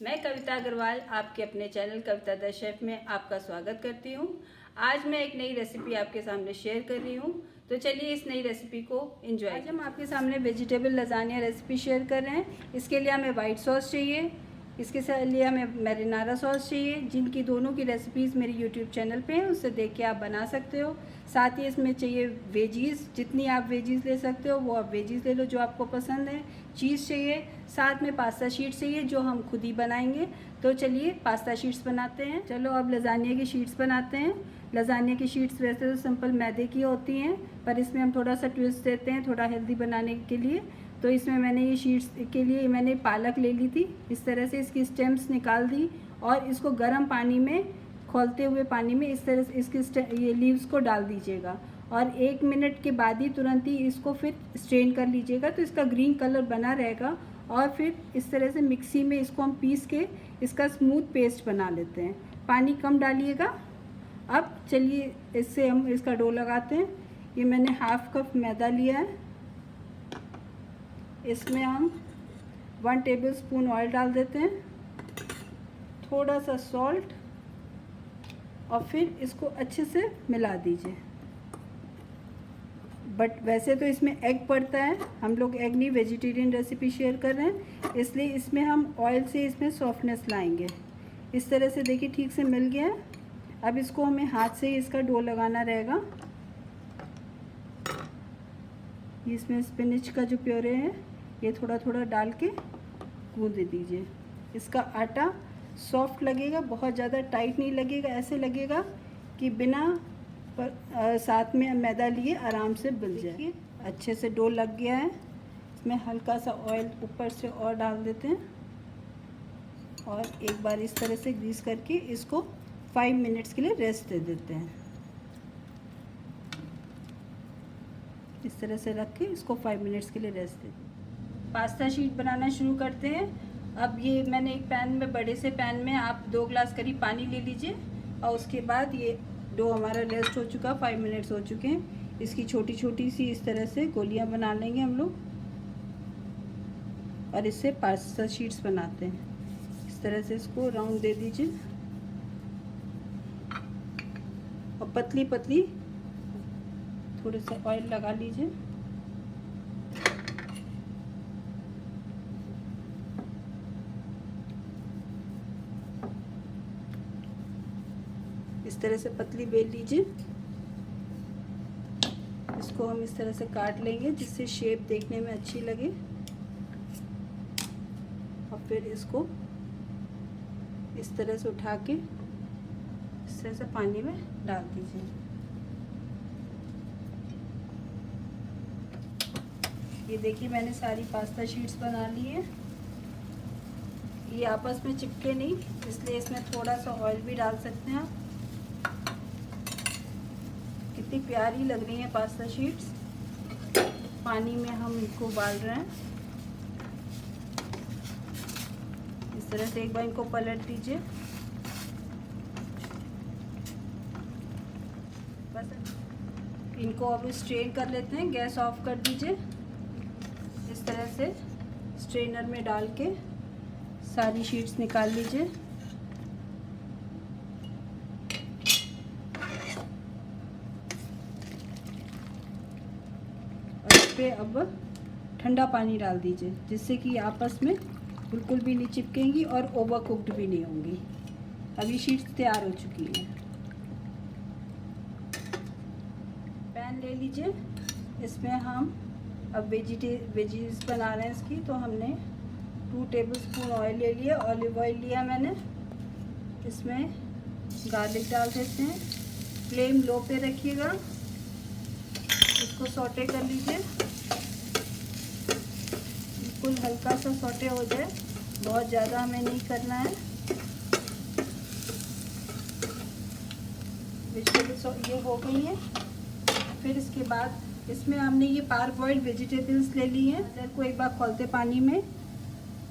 मैं कविता अग्रवाल आपके अपने चैनल कविता द शेफ में आपका स्वागत करती हूँ। आज मैं एक नई रेसिपी आपके सामने शेयर कर रही हूँ, तो चलिए इस नई रेसिपी को एंजॉय। आज हम आपके सामने वेजिटेबल लजानिया रेसिपी शेयर कर रहे हैं। इसके लिए हमें वाइट सॉस चाहिए, इसके लिए हमें मैरिनारा सॉस चाहिए, जिनकी दोनों की रेसिपीज़ मेरी यूट्यूब चैनल पे हैं, उससे देख के आप बना सकते हो। साथ ही इसमें चाहिए वेजीज़, जितनी आप वेजीज़ ले सकते हो वो आप वेजीज़ ले लो जो आपको पसंद है। चीज़ चाहिए, साथ में पास्ता शीट्स चाहिए जो हम खुद ही बनाएंगे। तो चलिए पास्ता शीट्स बनाते हैं। चलो अब लजानिया की शीट्स बनाते हैं। लजानिया की शीट्स वैसे तो सिंपल मैदे की होती हैं, पर इसमें हम थोड़ा सा ट्विस्ट देते हैं थोड़ा हेल्दी बनाने के लिए। तो इसमें मैंने ये शीट्स के लिए मैंने पालक ले ली थी, इस तरह से इसकी स्टेम्स निकाल दी और इसको गर्म पानी में, खौलते हुए पानी में इस तरह से इसकी ये लीव्स को डाल दीजिएगा और 1 मिनट के बाद ही तुरंत ही इसको फिर स्ट्रेन कर लीजिएगा, तो इसका ग्रीन कलर बना रहेगा। और फिर इस तरह से मिक्सी में इसको हम पीस के इसका स्मूथ पेस्ट बना लेते हैं। पानी कम डालिएगा। अब चलिए इससे हम इसका डो लगाते हैं। ये मैंने हाफ कप मैदा लिया है, इसमें हम 1 टेबलस्पून ऑयल डाल देते हैं, थोड़ा सा सॉल्ट और फिर इसको अच्छे से मिला दीजिए। बट वैसे तो इसमें एग पड़ता है, हम लोग एग नहीं, वेजिटेरियन रेसिपी शेयर कर रहे हैं, इसलिए इसमें हम ऑयल से इसमें सॉफ्टनेस लाएंगे। इस तरह से देखिए ठीक से मिल गया है। अब इसको हमें हाथ से ही इसका डो लगाना रहेगा। इसमें स्पिनच का जो प्योरे है ये थोड़ा थोड़ा डाल के गूंद दीजिए। इसका आटा सॉफ्ट लगेगा, बहुत ज़्यादा टाइट नहीं लगेगा, ऐसे लगेगा कि बिना साथ में मैदा लिए आराम से बिल जाए। अच्छे से डो लग गया है। इसमें हल्का सा ऑयल ऊपर से और डाल देते हैं और एक बार इस तरह से ग्रीस करके इसको 5 मिनट्स के लिए रेस्ट दे देते हैं। इस तरह से रख के इसको 5 मिनट्स के लिए रेस्ट दे दें। पास्ता शीट बनाना शुरू करते हैं। अब ये मैंने एक पैन में, बड़े से पैन में आप 2 ग्लास करीब पानी ले लीजिए और उसके बाद ये डो हमारा रेस्ट हो चुका, 5 मिनट्स हो चुके हैं। इसकी छोटी छोटी सी इस तरह से गोलियां बना लेंगे हम लोग और इससे पास्ता शीट्स बनाते हैं। इस तरह से इसको राउंड दे दीजिए और पतली पतली थोड़े से ऑयल लगा लीजिए। इस तरह से पतली बेल लीजिए। इसको हम इस तरह से काट लेंगे जिससे शेप देखने में अच्छी लगे और फिर इसको इस तरह से उठा के इस तरह से पानी में डाल दीजिए। ये देखिए मैंने सारी पास्ता शीट्स बना ली है। ये आपस में चिपके नहीं, इसलिए इसमें थोड़ा सा ऑयल भी डाल सकते हैं आप। कितनी प्यारी लग रही है पास्ता शीट्स। पानी में हम इनको उबाल रहे हैं। इस तरह से एक बार इनको पलट दीजिए। बस इनको अब स्ट्रेन कर लेते हैं। गैस ऑफ कर दीजिए। इस तरह से स्ट्रेनर में डाल के सारी शीट्स निकाल लीजिए। और इस पे अब ठंडा पानी डाल दीजिए जिससे कि आपस में बिल्कुल भी नहीं चिपकेंगी और ओवर कुक्ड भी नहीं होंगी। अभी शीट्स तैयार हो चुकी हैं। पैन ले लीजिए, इसमें हम अब वेजीज बना रहे हैं इसकी। तो हमने 2 टेबलस्पून ऑयल ले लिया, ऑलिव ऑयल लिया मैंने। इसमें गार्लिक डाल देते हैं। फ्लेम लो पे रखिएगा, इसको सौटे कर लीजिए। बिल्कुल हल्का सा सौटे हो जाए, बहुत ज़्यादा हमें नहीं करना है। वेजिटेबल्स ये हो गई हैं। फिर इसके बाद इसमें हमने ये पार बॉइल्ड वेजिटेबल्स ले ली हैं।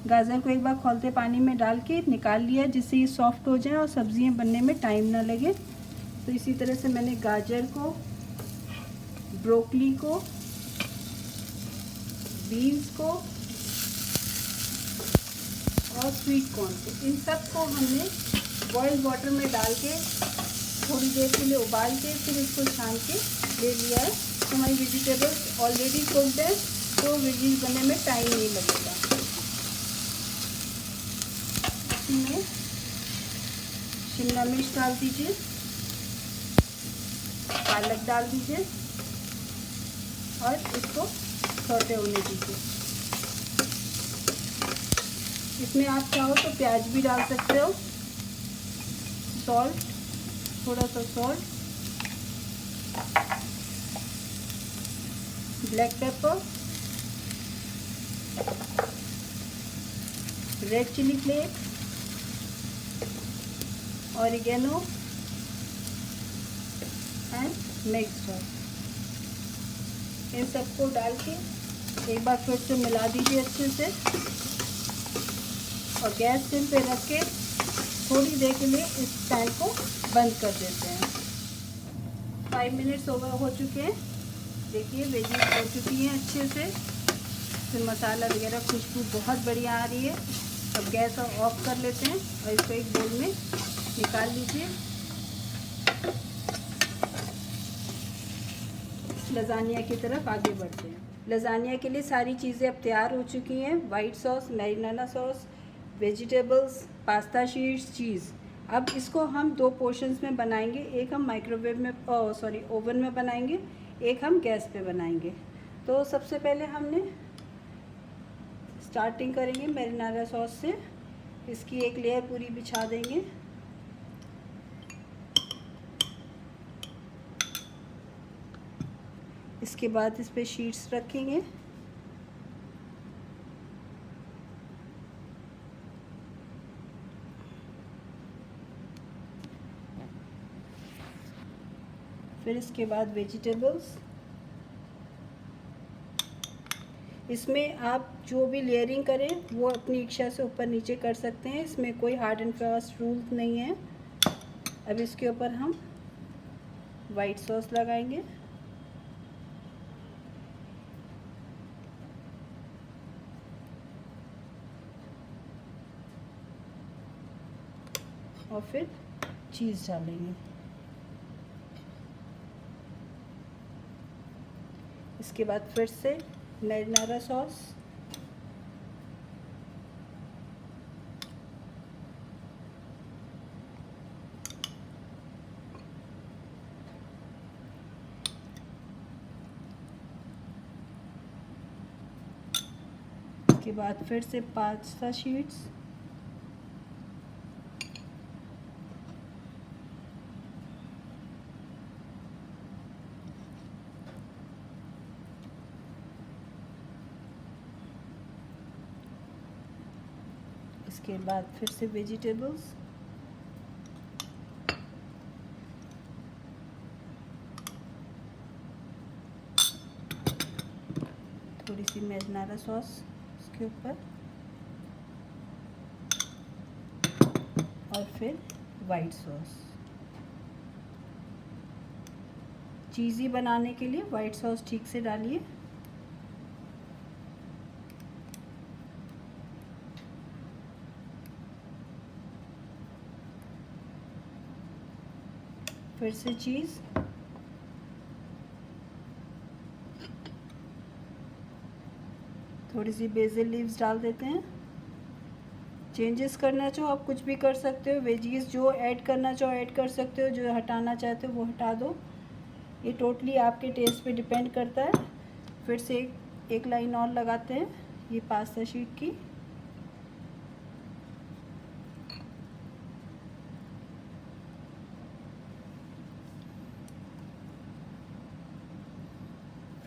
गाजर को एक बार खौलते पानी में डाल के निकाल लिया, जिससे ये सॉफ्ट हो जाए और सब्जियां बनने में टाइम ना लगे। तो इसी तरह से मैंने गाजर को, ब्रोकली को, बीन्स को और स्वीट कॉर्न को, इन सब को हमने बॉइल्ड वाटर में डाल के थोड़ी देर के लिए उबाल के फिर इसको छान के ले लिया है। तो हमारी वेजिटेबल्स ऑलरेडी कुक्ड है, तो वेजीज बनने में टाइम नहीं लगेगा। इसमें शिमला मिर्च डाल दीजिए, पालक डाल दीजिए और इसको सौटे होने दीजिए। इसमें आप चाहो तो प्याज भी डाल सकते हो। सॉल्ट, थोड़ा सा salt, black pepper, red chili flakes, oregano and mixture, इन सबको डाल के एक बार फिर से मिला दीजिए अच्छे से और गैस सिम पे रख के थोड़ी देर के लिए इस पैन को बंद कर देते हैं। 5 मिनट्स हो चुके हैं। देखिए वेजीज हो चुकी हैं अच्छे से, फिर मसाला वगैरह खुशबू बहुत बढ़िया आ रही है। अब गैस ऑफ कर लेते हैं और इसको एक बोल में निकाल लीजिए। लजानिया की तरफ आगे बढ़ते हैं। लजानिया के लिए सारी चीज़ें अब तैयार हो चुकी हैं। White sauce, marinara sauce, vegetables, pasta sheets, cheese. अब इसको हम 2 पोर्शंस में बनाएंगे। एक हम माइक्रोवेव में ओवन में बनाएंगे, एक हम गैस पे बनाएंगे। तो सबसे पहले हमने स्टार्टिंग करेंगे मैरिनारा सॉस से। इसकी एक लेयर पूरी बिछा देंगे। इसके बाद इस पे शीट्स रखेंगे। फिर इसके बाद वेजिटेबल्स। इसमें आप जो भी लेयरिंग करें वो अपनी इच्छा से ऊपर नीचे कर सकते हैं, इसमें कोई हार्ड एंड फास्ट रूल नहीं है। अब इसके ऊपर हम वाइट सॉस लगाएंगे। और फिर चीज़ डालेंगे। इसके बाद फिर से मैरिनारा सॉस, इसके बाद फिर से पास्ता शीट्स, इसके बाद फिर से वेजिटेबल्स, थोड़ी सी मैरिनारा सॉस इसके ऊपर और फिर वाइट सॉस। चीज़ी बनाने के लिए वाइट सॉस ठीक से डालिए। फिर से चीज़, थोड़ी सी बेसिल लीव्स डाल देते हैं। चेंजेस करना चाहो आप कुछ भी कर सकते हो। वेजीज जो ऐड करना चाहो ऐड कर सकते हो, जो हटाना चाहते हो वो हटा दो। ये टोटली आपके टेस्ट पे डिपेंड करता है। फिर से एक लाइन और लगाते हैं ये पास्ता शीट की।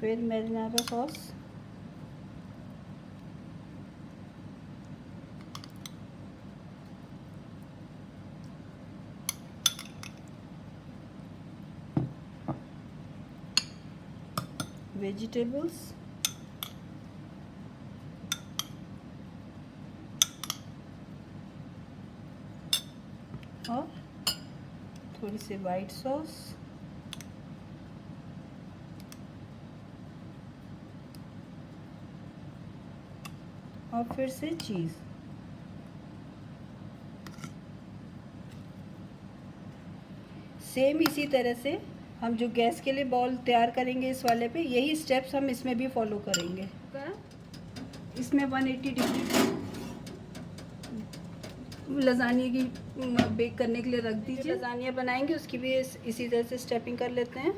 फिर मैरिनारा सॉस, वेजिटेबल्स, और थोड़ी सी वाइट सॉस, और फिर से चीज़। सेम इसी तरह से हम जो गैस के लिए बॉल तैयार करेंगे इस वाले पे, यही स्टेप्स हम इसमें भी फॉलो करेंगे। इसमें 180 डिग्री लजानिया की बेक करने के लिए रख दीजिए। लजानिया बनाएंगे उसकी भी इसी तरह से स्टेपिंग कर लेते हैं।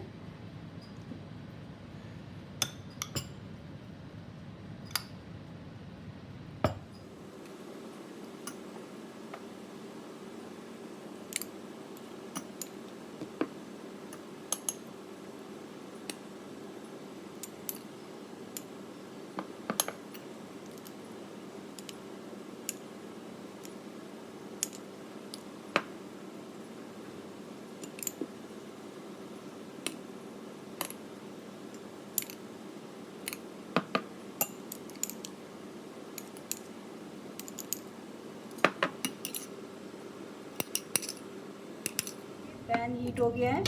पैन हीट हो गया है,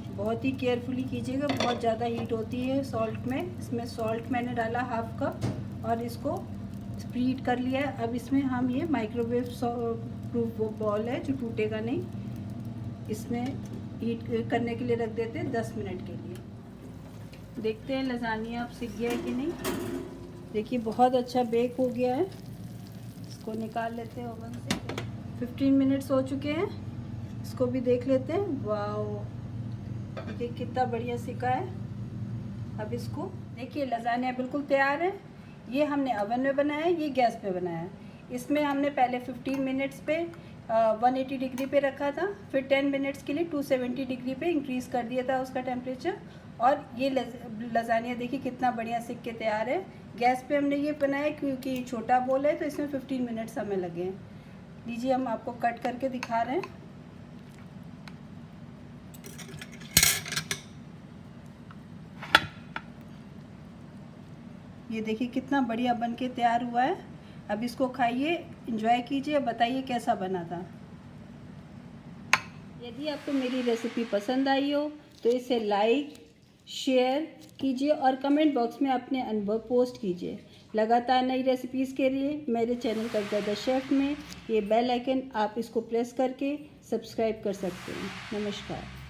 बहुत ही केयरफुली कीजिएगा, बहुत ज़्यादा हीट होती है सॉल्ट में। इसमें सॉल्ट मैंने डाला हाफ कप और इसको प्रीहीट कर लिया है। अब इसमें हम ये माइक्रोवेव प्रूफ बॉल है जो टूटेगा नहीं, इसमें हीट करने के लिए रख देते हैं 10 मिनट के लिए। देखते हैं लजानिया अब सीख गया है कि नहीं। देखिए बहुत अच्छा बेक हो गया है। इसको निकाल लेते हैं ओवन से। 15 मिनट्स हो चुके हैं, इसको भी देख लेते हैं। वाओ, देखिए कितना बढ़िया सिका है। अब इसको देखिए लजानिया बिल्कुल तैयार है। ये हमने ओवन में बनाया है, ये गैस पे बनाया है। इसमें हमने पहले 15 मिनट्स पे 180 डिग्री पे रखा था, फिर 10 मिनट्स के लिए 270 डिग्री पे इंक्रीज़ कर दिया था उसका टेम्परेचर। और ये लजानिया देखिए कितना बढ़िया सिक के तैयार है। गैस पे हमने ये बनाया क्योंकि छोटा बोल है तो इसमें 15 मिनट्स हमें लगे हैं। लीजिए हम आपको कट करके दिखा रहे हैं। ये देखिए कितना बढ़िया बन के तैयार हुआ है। अब इसको खाइए, एंजॉय कीजिए, बताइए कैसा बना था। यदि आपको मेरी रेसिपी पसंद आई हो तो इसे लाइक शेयर कीजिए और कमेंट बॉक्स में अपने अनुभव पोस्ट कीजिए। लगातार नई रेसिपीज़ के लिए मेरे चैनल कविता द शेफ में ये बेल आइकन आप इसको प्रेस करके सब्सक्राइब कर सकते हैं। नमस्कार।